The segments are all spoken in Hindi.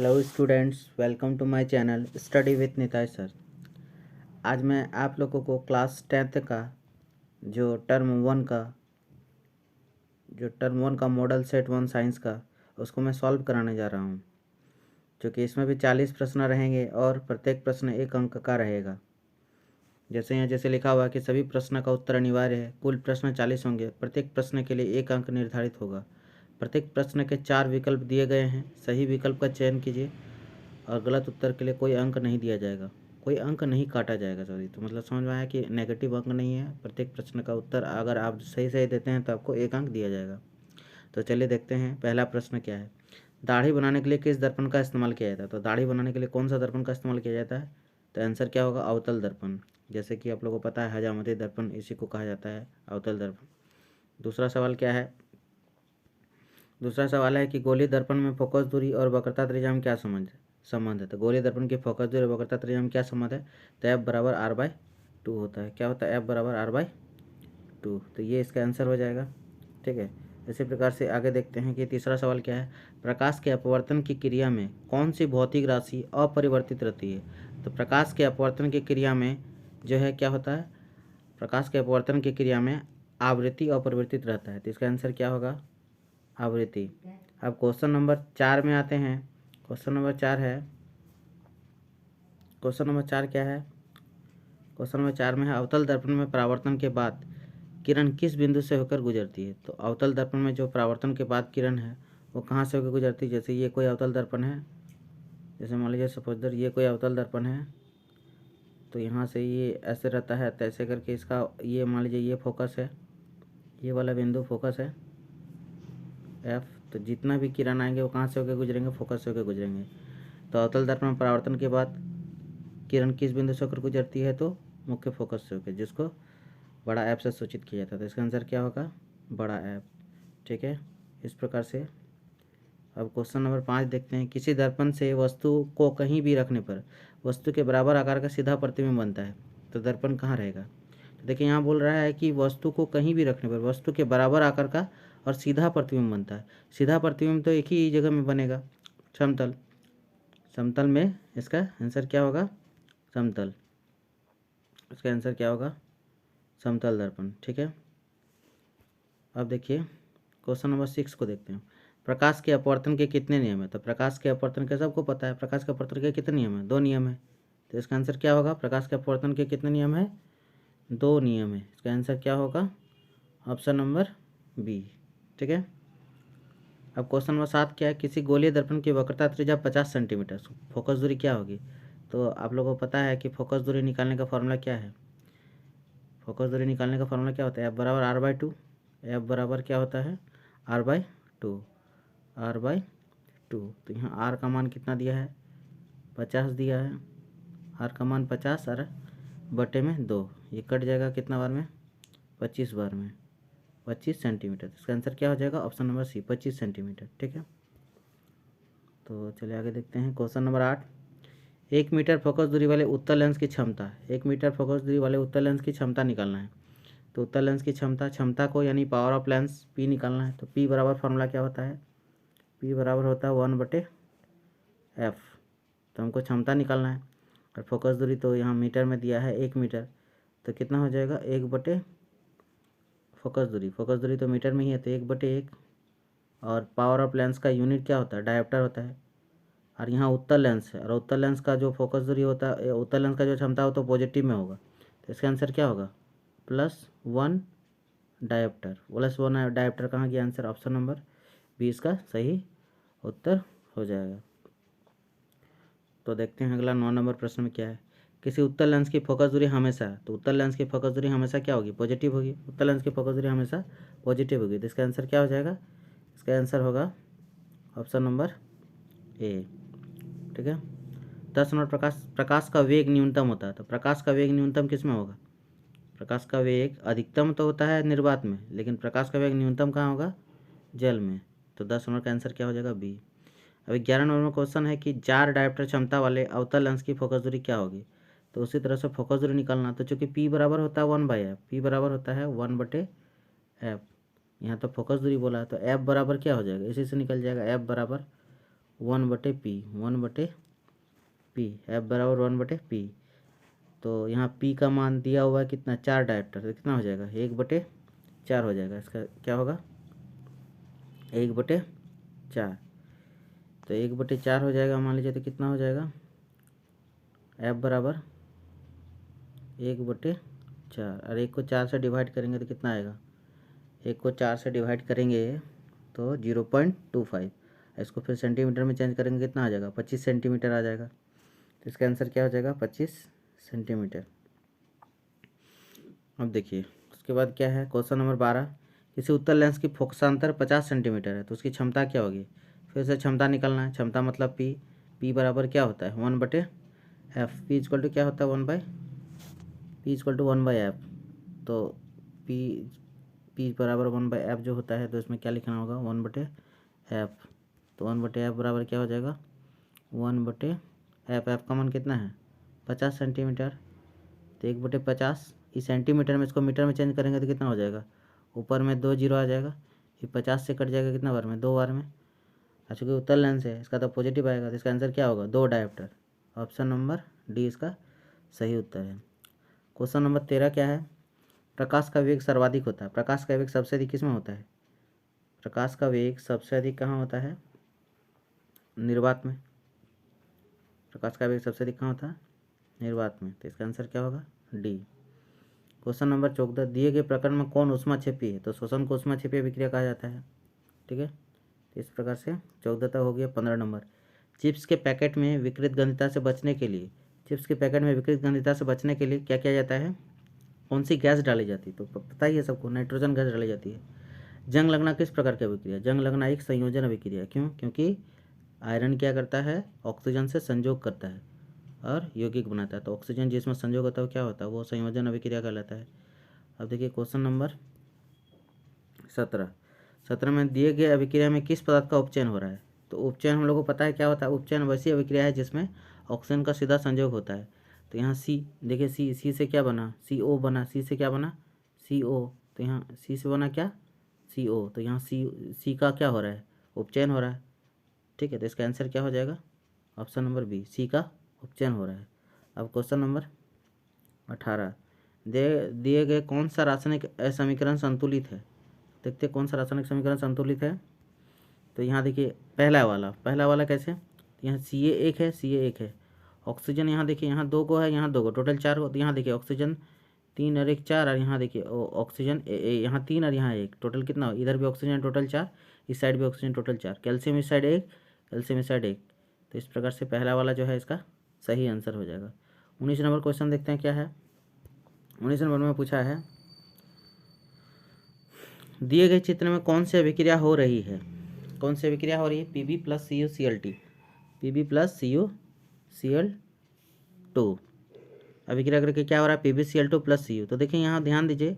Hello students, welcome to my channel study with Nitai sir. आज मैं आप लोगों को क्लास 10th का जो टर्म वन का मॉडल सेट 1 साइंस का उसको मैं सॉल्व कराने जा रहा हूँ, जो कि इसमें भी 40 प्रश्न रहेंगे और प्रत्येक प्रश्न 1 अंक का रहेगा। जैसे लिखा हुआ है कि सभी प्रश्न का उत्तर अनिवार्य है। कुल प्रश्न 40 होंगे, प्रत्येक प्रश्न के लिए 1 अंक निर्धारित होगा। प्रत्येक प्रश्न के 4 विकल्प दिए गए हैं, सही विकल्प का चयन कीजिए और गलत उत्तर के लिए कोई अंक नहीं दिया जाएगा, कोई अंक नहीं काटा जाएगा। सॉरी, तो मतलब समझ में आया कि नेगेटिव अंक नहीं है। प्रत्येक प्रश्न का उत्तर अगर आप सही देते हैं तो आपको 1 अंक दिया जाएगा। तो चलिए देखते हैं पहला प्रश्न क्या है। दाढ़ी बनाने के लिए किस दर्पण का इस्तेमाल किया जाता है? तो दाढ़ी बनाने के लिए कौन सा दर्पण का इस्तेमाल किया जाता है? तो आंसर क्या होगा? अवतल दर्पण। जैसे कि आप लोगों को पता है हजामती दर्पण इसी को कहा जाता है, अवतल दर्पण। दूसरा सवाल क्या है? दूसरा सवाल है कि गोलीय दर्पण में फोकस दूरी और वक्रता त्रिज्या में क्या संबंध है? तो गोलीय दर्पण की फोकस दूरी और वक्रता त्रिज्या में क्या संबंध है? तो एफ बराबर r/2 होता है। क्या होता है? एफ बराबर r/2। तो ये इसका आंसर हो जाएगा। ठीक है, इसी प्रकार से आगे देखते हैं कि तीसरा सवाल क्या है। प्रकाश के अपवर्तन की क्रिया में कौन सी भौतिक राशि अपरिवर्तित रहती है? तो प्रकाश के अपवर्तन की क्रिया में जो है क्या होता है? प्रकाश के अपवर्तन की क्रिया में आवृत्ति अपरिवर्तित रहता है। तो इसका आंसर क्या होगा? आवृत्ति। अब क्वेश्चन नंबर 4 में आते हैं। क्वेश्चन नंबर 4 क्या है? क्वेश्चन नंबर 4 में है अवतल दर्पण में परावर्तन के बाद किरण किस बिंदु से होकर गुजरती है? तो अवतल दर्पण में जो परावर्तन के बाद किरण है वो कहाँ से होकर गुजरती है? जैसे ये कोई अवतल दर्पण है, जैसे मान लीजिए सपोज ये कोई अवतल दर्पण है, तो यहाँ से ये ऐसे रहता है, तो ऐसे करके इसका ये मान लीजिए ये फोकस है, ये वाला बिंदु फोकस है एफ। तो जितना भी किरण आएंगे वो कहाँ से होकर गुजरेंगे? फोकस से होकर गुजरेंगे। तो अवतल दर्पण में परावर्तन के बाद किरण किस बिंदु से होकर गुजरती है? तो मुख्य फोकस से होकर, जिसको बड़ा ऐप से सूचित किया जाता है। तो इसका आंसर क्या होगा? बड़ा ऐप। ठीक है, इस प्रकार से। अब क्वेश्चन नंबर 5 देखते हैं। किसी दर्पण से वस्तु को कहीं भी रखने पर वस्तु के बराबर आकार का सीधा प्रतिबिंब बनता है, तो दर्पण कहाँ रहेगा? तो देखिए यहाँ बोल रहा है कि वस्तु को कहीं भी रखने पर वस्तु के बराबर आकार का और सीधा प्रतिबिंब बनता है। सीधा प्रतिबिंब तो एक ही जगह में बनेगा, समतल। समतल में इसका आंसर क्या होगा? समतल। इसका आंसर क्या होगा? समतल दर्पण। ठीक है, अब देखिए क्वेश्चन नंबर 6 को देखते हैं। प्रकाश के अपवर्तन के कितने नियम है? तो प्रकाश के अपवर्तन के सबको पता है, प्रकाश के अपवर्तन के कितने नियम है? 2 नियम है। तो इसका आंसर क्या होगा? प्रकाश के अपवर्तन के कितने नियम है? 2 नियम है। इसका आंसर क्या होगा? Option number B. ठीक है, अब क्वेश्चन नंबर 7 क्या है। किसी गोलीय दर्पण की वक्रता त्रिज्या 50 सेंटीमीटर, फोकस दूरी क्या होगी? तो आप लोगों को पता है कि फोकस दूरी निकालने का फॉर्मूला क्या है? फोकस दूरी निकालने का फॉर्मूला क्या होता है? एफ बराबर r/2। एफ बराबर क्या होता है? r/2। r/2। तो यहाँ r का मान कितना दिया है? 50 दिया है। r का मान 50 और बटे में 2, ये कट जाएगा कितना बार में? 25 बार में, 25 सेंटीमीटर। इसका आंसर क्या हो जाएगा? Option number C, 25 centimetre. ठीक है, तो चलिए आगे देखते हैं। Question number 8। 1 मीटर फोकस दूरी वाले उत्तल लेंस की क्षमता, 1 मीटर फोकस दूरी वाले उत्तल लेंस की क्षमता निकालना है। तो उत्तल लेंस की क्षमता को यानी पावर ऑफ लेंस P निकालना है। तो P बराबर फार्मूला क्या होता है? P बराबर होता है 1/f। तो हमको क्षमता निकालना है और फोकस दूरी तो यहाँ मीटर में दिया है 1 मीटर, तो कितना हो जाएगा? 1/, फोकस दूरी तो मीटर में ही है, तो 1/1। और पावर ऑफ लेंस का यूनिट क्या होता है? डायोप्टर होता है। और यहाँ उत्तल लेंस है, और उत्तल लेंस का जो फोकस दूरी होता है, उत्तल लेंस का जो क्षमता हो तो पॉजिटिव में होगा। तो इसका आंसर क्या होगा? +1 डायोप्टर। +1 डायोप्टर कहाँ गया? आंसर ऑप्शन नंबर बी इसका सही उत्तर हो जाएगा। तो देखते हैं अगला 9 नंबर प्रश्न में क्या है। किसी उत्तल लेंस की फोकस दूरी हमेशा, तो उत्तल लेंस की फोकस दूरी हमेशा क्या होगी? पॉजिटिव होगी। उत्तल लेंस की फोकस दूरी हमेशा पॉजिटिव होगी। तो इसका आंसर क्या हो जाएगा? इसका आंसर होगा ऑप्शन नंबर ए। ठीक है, 10 नंबर। प्रकाश का वेग न्यूनतम होता है, तो प्रकाश का वेग न्यूनतम किस में होगा? प्रकाश का वेग अधिकतम तो होता है निर्वात में, लेकिन प्रकाश का वेग न्यूनतम कहाँ होगा? जल में। तो 10 नंबर का आंसर क्या हो जाएगा? बी। अभी 11 नंबर में क्वेश्चन है कि 4 डायोप्टर क्षमता वाले अवतल लेंस की फोकस दूरी क्या होगी? तो उसी तरह से फोकस दूरी निकालना, तो चूंकि P बराबर होता है 1/f, P बराबर होता है 1/f। यहाँ तो फोकस दूरी बोला है, तो f बराबर क्या हो जाएगा? इसी से निकल जाएगा, f बराबर 1/P, 1/P, F बराबर 1/P। तो यहाँ P का मान दिया हुआ है कितना, 4 डायप्टर, तो कितना हो जाएगा 1/4 हो जाएगा। इसका क्या होगा 1/4, तो 1/4 हो जाएगा मान लीजिए, तो कितना हो जाएगा F बराबर 1/4, और 1 को 4 से डिवाइड करेंगे तो कितना आएगा, 1 को 4 से डिवाइड करेंगे तो 0.25, इसको फिर सेंटीमीटर में चेंज करेंगे कितना आ जाएगा 25 सेंटीमीटर आ जाएगा। तो इसका आंसर क्या हो जाएगा 25 सेंटीमीटर। अब देखिए उसके बाद क्या है, क्वेश्चन नंबर 12, किसी उत्तल लेंस की फोकसांतर 50 सेंटीमीटर है तो उसकी क्षमता क्या होगी। फिर से क्षमता निकालना है, क्षमता मतलब P बराबर क्या होता है 1/F, P इक्वल टू क्या होता है 1/F, तो P बराबर 1/F जो होता है, तो इसमें क्या लिखना होगा 1/F, तो 1/F बराबर क्या हो जाएगा 1/F, F का मान कितना है 50 सेंटीमीटर, तो 1/50, इस सेंटीमीटर में इसको मीटर में चेंज करेंगे तो कितना हो जाएगा, ऊपर में 2 जीरो आ जाएगा, फिर 50 से कट जाएगा कितना बार में 2 बार में। अच्छा चूँकि उत्तल लेंस है इसका तो पॉजिटिव आएगा, तो इसका आंसर क्या होगा 2 डायोप्टर। ऑप्शन नंबर डी इसका सही उत्तर है। क्वेश्चन नंबर 13 क्या है, प्रकाश का वेग सर्वाधिक होता है, प्रकाश का वेग सबसे अधिक किस में होता है, प्रकाश का वेग सबसे अधिक कहाँ होता है, निर्वात में। प्रकाश का वेग सबसे अधिक कहाँ होता है, निर्वात में, तो इसका आंसर क्या होगा डी। क्वेश्चन नंबर 14, दिए गए प्रकरण में कौन ऊष्माक्षेपी है, तो श्वसन को ऊष्माक्षेपीय विक्रिया कहा जाता है। ठीक है, तो इस प्रकार से 14 तक हो गया। 15 नंबर, चिप्स के पैकेट में विकृत गंधता से बचने के लिए, चिप्स के पैकेट में विकृत गंधता से बचने के लिए क्या किया जाता है, कौन सी गैस डाली जाती है, तो पता ही है सबको, नाइट्रोजन गैस डाली जाती है। जंग लगना किस प्रकार की अभिक्रिया, जंग लगना एक संयोजन अभिक्रिया, क्यों, क्योंकि आयरन क्या करता है ऑक्सीजन से संयोग करता है और यौगिक बनाता है, तो ऑक्सीजन जिसमें संयोग होता है वो क्या होता है, वो संयोजन अभिक्रिया कहलाता है। अब देखिए क्वेश्चन नंबर 17 में दिए गए अभिक्रिया में किस पदार्थ का उपचयन हो रहा है, तो उपचयन हम लोग को पता है क्या होता है, उपचयन वैसी अभिक्रिया है जिसमें ऑक्सीजन का सीधा संयोग होता है। तो यहाँ सी देखिए, सी से क्या बना CO बना, सी से क्या बना CO, तो यहाँ सी से बना क्या CO, तो यहाँ सी का क्या हो रहा है उपचयन हो रहा है। ठीक है, तो इसका आंसर क्या हो जाएगा ऑप्शन नंबर बी, सी का उपचयन हो रहा है। अब क्वेश्चन नंबर 18, दिए गए कौन सा रासायनिक समीकरण संतुलित है, देखते हैं कौन सा रासायनिक समीकरण संतुलित है। तो यहाँ देखिए पहला वाला कैसे, यहाँ Ca1 है, Ca1 है, ऑक्सीजन यहाँ देखिए यहाँ 2 को है, यहाँ 2 को, टोटल 4 को, तो यहाँ देखिए ऑक्सीजन 3 और 1 4, और यहाँ देखिए ऑक्सीजन यहाँ 3 और यहाँ 1, टोटल कितना हो, इधर भी ऑक्सीजन टोटल 4, इस साइड भी ऑक्सीजन टोटल 4, कैल्शियम इस साइड 1, कैल्शियम इस साइड 1, तो इस प्रकार से पहला वाला जो है इसका सही आंसर हो जाएगा। 19 नंबर क्वेश्चन देखते हैं क्या है। 19 नंबर में पूछा है, दिए गए चित्र में कौन सी अभिक्रिया हो रही है, कौन सी अभिक्रिया हो रही है, Pb + CuCl2, Pb + CuCl2 अभिक्रिया करके क्या हो रहा है PbCl2 + Cu। तो देखिए यहाँ ध्यान दीजिए,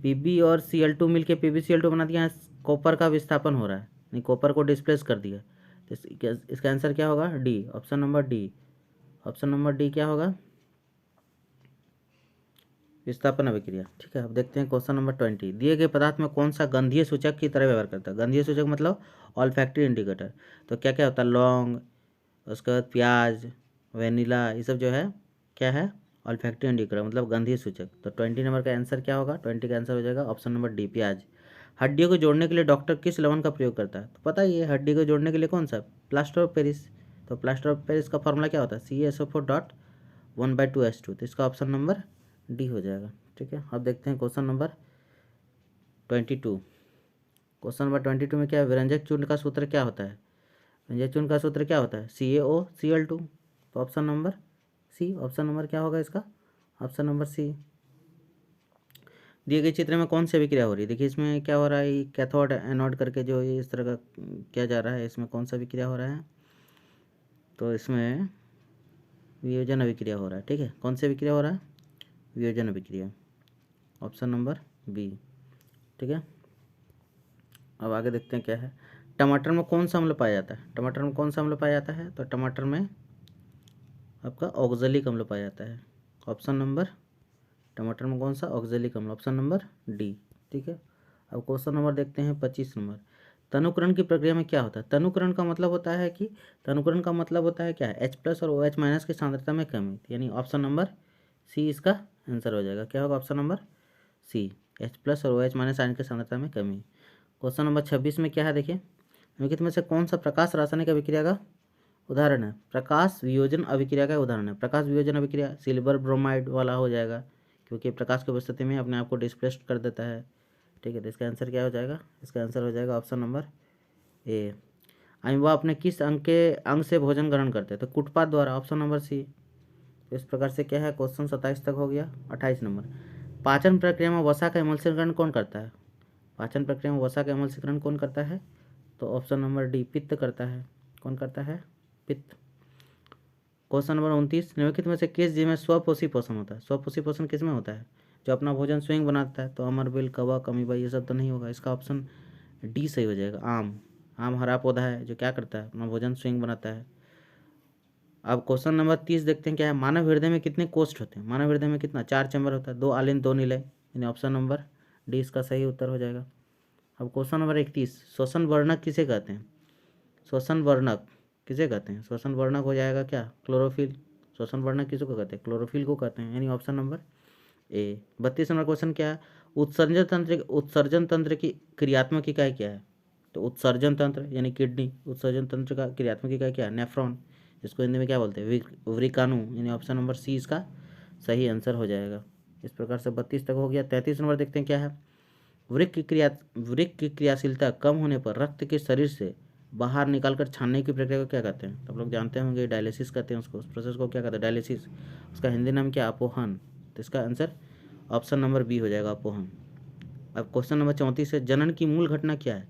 Pb और Cl2 मिलके PbCl2 बना दिया, कॉपर का विस्थापन हो रहा है, नहीं कॉपर को डिस्प्लेस कर दिया, तो इसका आंसर क्या होगा D, option number D, option number D क्या होगा विस्थापन अभिक्रिया। ठीक है, अब देखते हैं क्वेश्चन नंबर 20, दिए गए पदार्थ में कौन सा गंधीय सूचक की तरह व्यवहार करता है, गंधीय सूचक मतलब ऑल्फैक्टरी इंडिकेटर, तो क्या क्या होता है लौंग, उसके बाद प्याज, वेनिला, ये सब जो है क्या है ऑल्फैक्टरी इंडिकेटर मतलब गंधीय सूचक। तो 20 नंबर का आंसर क्या होगा, 20 का आंसर हो जाएगा ऑप्शन नंबर डी प्याज। हड्डियों को जोड़ने के लिए डॉक्टर किस लवण का प्रयोग करता है, तो पता ही है हड्डी को जोड़ने के लिए कौन सा, प्लास्टर ऑफ पेरिस, तो प्लास्टर ऑफ पेरिस का फॉर्मूला क्या होता है CaSO4.1/2H2, तो इसका ऑप्शन नंबर डी हो जाएगा। ठीक है, अब देखते हैं क्वेश्चन नंबर 22, क्वेश्चन नंबर 22 में क्या है, विरंजक चूर्ण का सूत्र क्या होता है, विरंजक चूर्ण का सूत्र क्या होता है CaOCl2, तो option number C, option number क्या होगा इसका ऑप्शन नंबर सी। दिए गए चित्र में कौन सी अभिक्रिया हो रही है, देखिए इसमें क्या हो रहा है, कैथोड एनोड करके जो ये इस तरह का किया जा रहा है, इसमें कौन सा अभिक्रिया हो रहा है, तो इसमें वियोजन अभिक्रिया हो रहा है। ठीक है, कौन सी अभिक्रिया हो रहा है वियोजन अभिक्रिया, ऑप्शन नंबर बी। ठीक है, अब आगे देखते हैं क्या है, टमाटर में कौन सा अम्ल पाया जाता है, टमाटर में कौन सा अम्ल पाया जाता है, तो टमाटर में आपका ऑक्जेलिक अम्ल पाया जाता है, ऑप्शन नंबर, टमाटर में कौन सा ऑक्जेलिक अम्ल, ऑप्शन नंबर डी। ठीक है, अब क्वेश्चन नंबर देखते हैं 25 नंबर, तनुकरण की प्रक्रिया में क्या होता है? तनुकरण का मतलब होता है कि तनुकरण का मतलब होता है क्या है? H+ और OH- की सांद्रता में कमी, यानी ऑप्शन नंबर सी इसका आंसर हो जाएगा। क्या होगा? ऑप्शन नंबर सी, H+ और OH- आयन की सांद्रता में कमी। क्वेश्चन नंबर 26 में क्या है देखिए, निम्नलिखित में से कौन सा प्रकाश रासायनिक अभिक्रिया का उदाहरण है? प्रकाश वियोजन अभिक्रिया का उदाहरण है। प्रकाश वियोजन अभिक्रिया सिल्वर ब्रोमाइड वाला हो जाएगा, क्योंकि प्रकाश की उपस्थिति में अपने आप को डिस्प्लेस्ड कर देता है। ठीक है, तो इसका आंसर क्या हो जाएगा? इसका आंसर हो जाएगा ऑप्शन नंबर ए। अमीबा अपने किस अंग से भोजन ग्रहण करते हैं? तो कुटपाथ द्वारा, ऑप्शन नंबर सी। तो इस प्रकार से क्या है, क्वेश्चन 27 तक हो गया। 28 नंबर, पाचन प्रक्रिया में वसा का एमल्सीकरण कौन करता है? पाचन प्रक्रिया में वसा का एमल्सीकरण कौन करता है? तो ऑप्शन नंबर डी, पित्त करता है। कौन करता है? पित्त। क्वेश्चन नंबर 29, निम्नलिखित में से किस जीव में स्वपोषी पोषण होता है? स्वपोषी पोषण किस में होता है? जो अपना भोजन स्वयं बनाता है। तो अमरबेल, कवक, अमीबा, ये सब तो नहीं होगा। इसका ऑप्शन डी सही हो जाएगा, आम। आम हरा पौधा है जो क्या करता है? अपना भोजन स्वयं बनाता है। अब क्वेश्चन नंबर 30 देखते हैं क्या है। मानव हृदय में कितने कोष्ठ होते हैं? मानव हृदय में कितना? 4 चैम्बर होता है, 2 आलिन 2 निलय, यानी ऑप्शन नंबर डी इसका सही उत्तर हो जाएगा। अब क्वेश्चन नंबर 31, श्वसन वर्णक किसे कहते हैं? श्वसन वर्णक किसे कहते हैं? श्वसन वर्णक हो जाएगा क्या? क्लोरोफिल। श्वसन वर्णक किसको कहते हैं? क्लोरोफिल को कहते हैं, यानी ऑप्शन नंबर ए। 32 नंबर क्वेश्चन क्या है? उत्सर्जन तंत्र की क्रियात्मक इकाई क्या है? तो उत्सर्जन तंत्र यानी किडनी, उत्सर्जन तंत्र का क्रियात्मक इकाई क्या है? नेफ्रॉन, जिसको हिंदी में क्या बोलते हैं? वृकाणु, यानी ऑप्शन नंबर सी इसका सही आंसर हो जाएगा। इस प्रकार से 32 तक हो गया। 33 नंबर देखते हैं क्या है। वृक्क की क्रियाशीलता कम होने पर रक्त के शरीर से बाहर निकालकर छानने की प्रक्रिया को क्या कहते हैं? तो आप लोग जानते होंगे, डायलिसिस कहते हैं उसको। उस प्रोसेस को क्या कहते हैं? डायलिसिस। उसका हिंदी नाम क्या? अपोहन। तो इसका आंसर ऑप्शन नंबर बी हो जाएगा, अपोहन। अब क्वेश्चन नंबर 34 है, जनन की मूल घटना क्या है?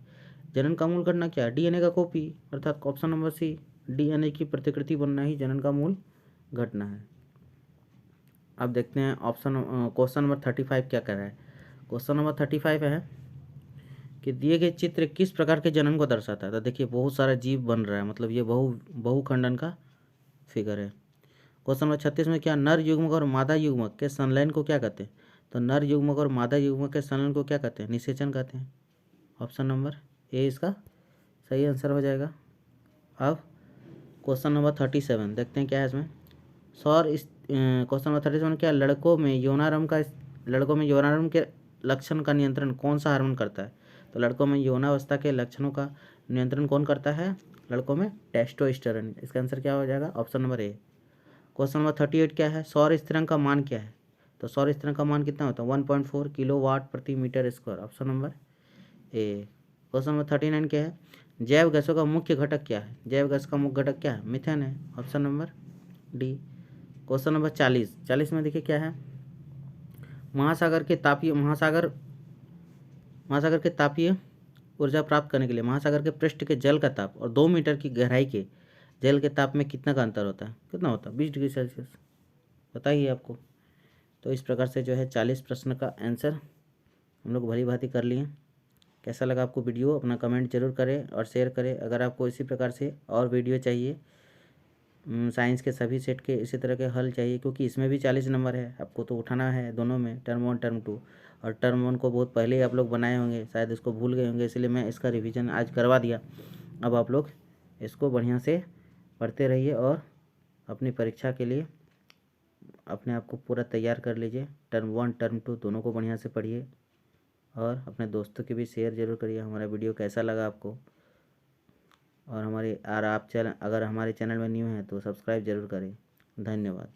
जनन का मूल घटना क्या है? डीएनए का कॉपी, अर्थात ऑप्शन नंबर सी, डीएनए की प्रतिकृति बनना ही जनन का मूल घटना है। अब देखते हैं क्वेश्चन नंबर 35 क्या कर रहा है। क्वेश्चन नंबर 35 है कि दिए गए चित्र किस प्रकार के जनन को दर्शाता है? तो देखिए, बहुत सारा जीव बन रहा है, मतलब ये बहुखंडन का फिगर है। क्वेश्चन नंबर 36 में क्या, नर युग्मक और मादा युग्मक के संलयन को क्या कहते हैं? तो नर युग्मक और मादा युग्मक के संलयन को क्या कहते हैं? निषेचन कहते हैं। ऑप्शन नंबर ए इसका सही आंसर हो जाएगा। अब क्वेश्चन नंबर 37 देखते हैं क्या है इसमें। क्वेश्चन नंबर 37 क्या, लड़कों में यौनारंभ के लक्षण का नियंत्रण कौन सा हार्मोन करता है? तो लड़कों में यौनावस्था के लक्षणों का नियंत्रण कौन करता है? लड़कों में टेस्टोस्टेरोन। इसका आंसर क्या हो जाएगा? Option number A. Question number 38 क्या है, सौर स्थिरांक का मान क्या है? तो सौर स्थिरांक का मान कितना होता है? 1.4 किलोवाट प्रति metre square. Option number A. Question number 39 क्या है, जैव गैसों का मुख्य घटक क्या है? जैव गैस का मुख्य घटक क्या है? मीथेन है। Option number D. Question number 40 में देखिए क्या है, महासागर के तापीय ऊर्जा प्राप्त करने के लिए महासागर के पृष्ठ के जल का ताप और 2 मीटर की गहराई के जल के ताप में कितना का अंतर होता है? कितना होता है? 20 डिग्री सेल्सियस। बताइए आपको। तो इस प्रकार से जो है 40 प्रश्न का आंसर हम लोग भली भांति कर लिए। कैसा लगा आपको वीडियो? अपना कमेंट जरूर करें और शेयर करें। अगर आपको इसी प्रकार से और वीडियो चाहिए, साइंस के सभी सेट के इसी तरह के हल चाहिए, क्योंकि इसमें भी 40 नंबर है, आपको तो उठाना है दोनों में, टर्म 1 टर्म 2। और टर्म 1 को बहुत पहले ही आप लोग बनाए होंगे, शायद इसको भूल गए होंगे, इसलिए मैं इसका रिवीजन आज करवा दिया। अब आप लोग इसको बढ़िया से पढ़ते रहिए और अपनी परीक्षा के लिए अपने आप को पूरा तैयार कर लीजिए। टर्म 1 टर्म 2 दोनों को बढ़िया से पढ़िए और अपने दोस्तों के भी शेयर जरूर करिए। हमारा वीडियो कैसा लगा आपको, और अगर आप हमारे चैनल में न्यू हैं तो सब्सक्राइब जरूर करें। धन्यवाद।